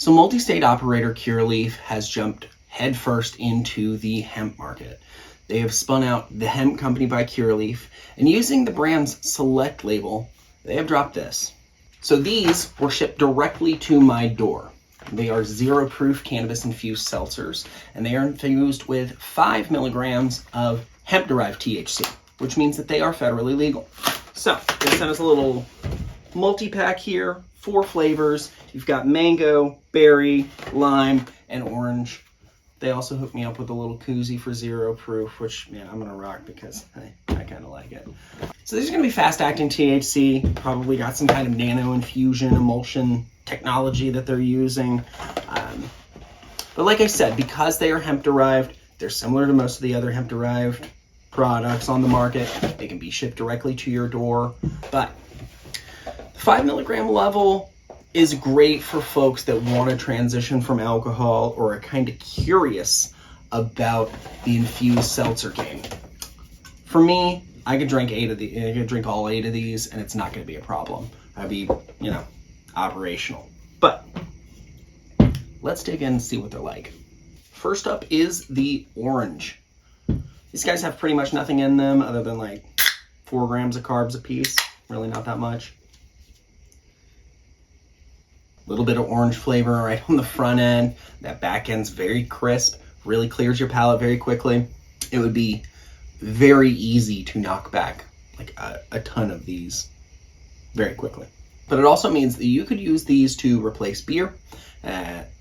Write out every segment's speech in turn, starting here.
So multi-state operator Curaleaf has jumped headfirst into the hemp market. They have spun out the Hemp company by Curaleaf, and using the brand's Select label, they have dropped this. So these were shipped directly to my door. They are zero-proof cannabis-infused seltzers, and they are infused with 5 milligrams of hemp-derived THC, which means that they are federally legal. So they sent us a little multi-pack here, 4 flavors. You've got mango, berry, lime, and orange. They also hooked me up with a little koozie for zero proof, which, man, I'm gonna rock because I kind of like it. So these are gonna be fast-acting THC, probably got some kind of nano infusion emulsion technology that they're using. But like I said, because they are hemp-derived, they're similar to most of the other hemp-derived products on the market. They can be shipped directly to your door. But the 5 milligram level is great for folks that want to transition from alcohol or are kind of curious about the infused seltzer game. For me, I could drink all 8 of these, and it's not going to be a problem. I'd be, operational. But let's dig in and see what they're like. First up is the orange. These guys have pretty much nothing in them other than like 4 grams of carbs a piece. Really not that much. A little bit of orange flavor right on the front end. That back end's very crisp, really clears your palate very quickly. It would be very easy to knock back like a ton of these very quickly. But it also means that you could use these to replace beer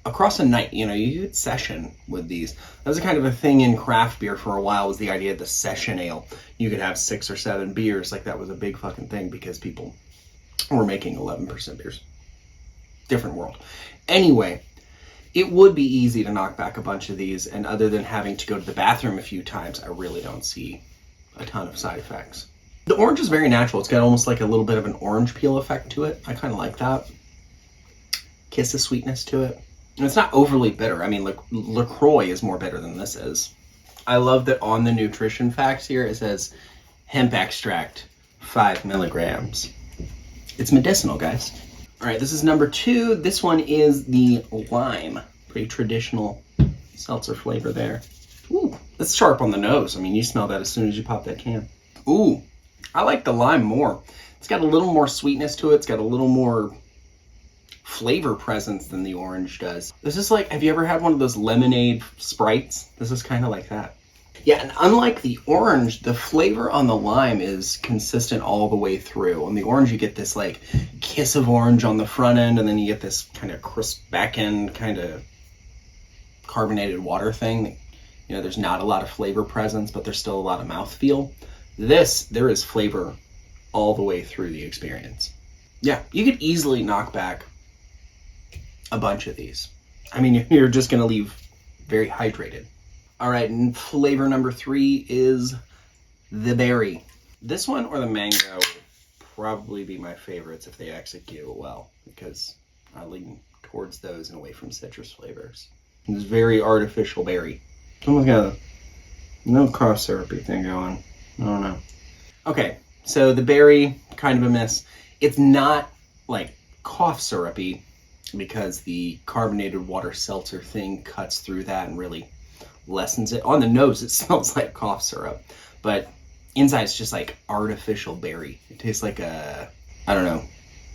across a night. You could session with these. That was a kind of a thing in craft beer for a while, was the idea of the session ale. You could have 6 or 7 beers. Like, that was a big fucking thing because people were making 11% beers. Different world. Anyway, it would be easy to knock back a bunch of these, and other than having to go to the bathroom a few times, I really don't see a ton of side effects. The orange is very natural. It's got almost like a little bit of an orange peel effect to it. I kind of like that. Kiss of sweetness to it. And it's not overly bitter. I mean, LaCroix is more bitter than this is. I love that on the nutrition facts here, it says hemp extract, 5 milligrams. It's medicinal, guys. All right, this is number 2. This one is the lime. Pretty traditional seltzer flavor there. Ooh, that's sharp on the nose. I mean, you smell that as soon as you pop that can. Ooh, I like the lime more. It's got a little more sweetness to it. It's got a little more flavor presence than the orange does. This is like, have you ever had one of those lemonade Sprites? This is kind of like that. Yeah, and unlike the orange, the flavor on the lime is consistent all the way through. On the orange, you get this like kiss of orange on the front end, and then you get this kind of crisp back end, kind of carbonated water thing. There's not a lot of flavor presence, but there's still a lot of mouthfeel. There is flavor all the way through the experience. Yeah, you could easily knock back a bunch of these. I mean, you're just going to leave very hydrated. All right, and flavor number 3 is the berry. This one or the mango will probably be my favorites if they execute it well, because I lean towards those and away from citrus flavors. It's very artificial berry. Someone's got a no cough syrupy thing going. I don't know. Okay, so the berry, kind of a miss. It's not like cough syrupy because the carbonated water seltzer thing cuts through that and really lessens it. On the nose, it smells like cough syrup, but inside it's just like artificial berry. It tastes like I don't know,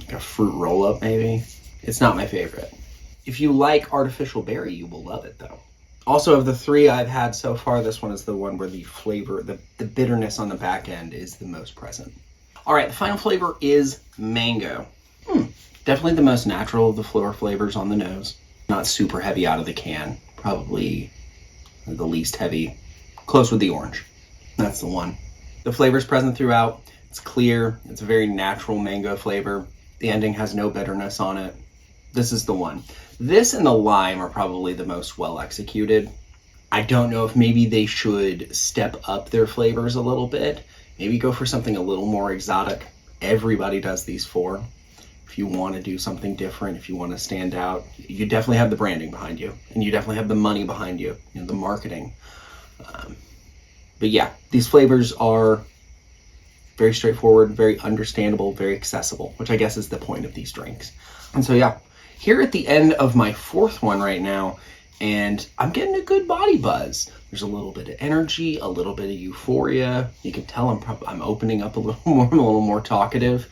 like a fruit roll-up maybe. It's not my favorite. If you like artificial berry, you will love it though. Also, of the 3 I've had so far, this one is the one where the flavor, the bitterness on the back end is the most present. All right, the final flavor is mango. Definitely the most natural of the floor flavors on the nose. Not super heavy out of the can. Probably the least heavy. Close with the orange. That's the one. The flavor's present throughout. It's clear. It's a very natural mango flavor. The ending has no bitterness on it. This is the one. This and the lime are probably the most well executed. I don't know if maybe they should step up their flavors a little bit. Maybe go for something a little more exotic. Everybody does these 4. If you want to do something different, if you want to stand out, you definitely have the branding behind you, and you definitely have the money behind you, the marketing. But yeah, these flavors are very straightforward, very understandable, very accessible, which I guess is the point of these drinks. And so yeah, here at the end of my 4th one right now, and I'm getting a good body buzz. There's a little bit of energy, a little bit of euphoria. You can tell I'm opening up a little more, I'm a little more talkative.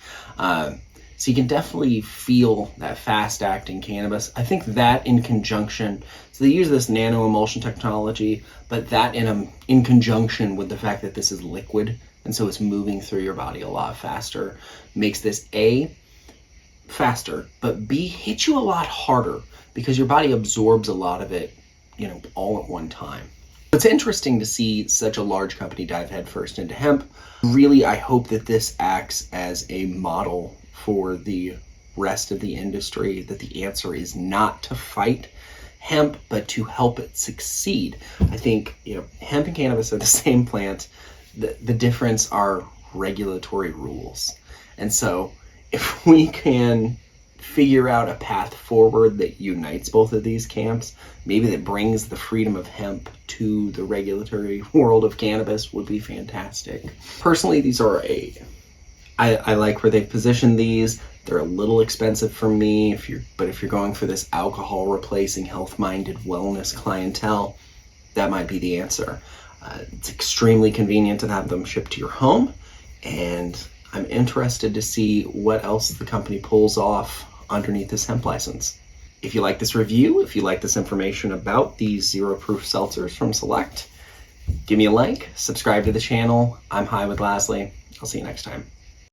So you can definitely feel that fast-acting cannabis. I think that in conjunction, so they use this nano-emulsion technology, but that in conjunction with the fact that this is liquid, and so it's moving through your body a lot faster, makes this A, faster, but B, hit you a lot harder because your body absorbs a lot of it, all at one time. It's interesting to see such a large company dive headfirst into hemp. Really, I hope that this acts as a model for the rest of the industry, that the answer is not to fight hemp, but to help it succeed. I think, hemp and cannabis are the same plant. The difference are regulatory rules. And so if we can figure out a path forward that unites both of these camps, maybe that brings the freedom of hemp to the regulatory world of cannabis, would be fantastic. Personally, these are I like where they've positioned these. They're a little expensive for me, but if you're going for this alcohol replacing, health-minded wellness clientele, that might be the answer. It's extremely convenient to have them shipped to your home, and I'm interested to see what else the company pulls off underneath this hemp license. If you like this review, if you like this information about these zero-proof seltzers from Select, give me a like, subscribe to the channel. I'm High with Lasley. I'll see you next time.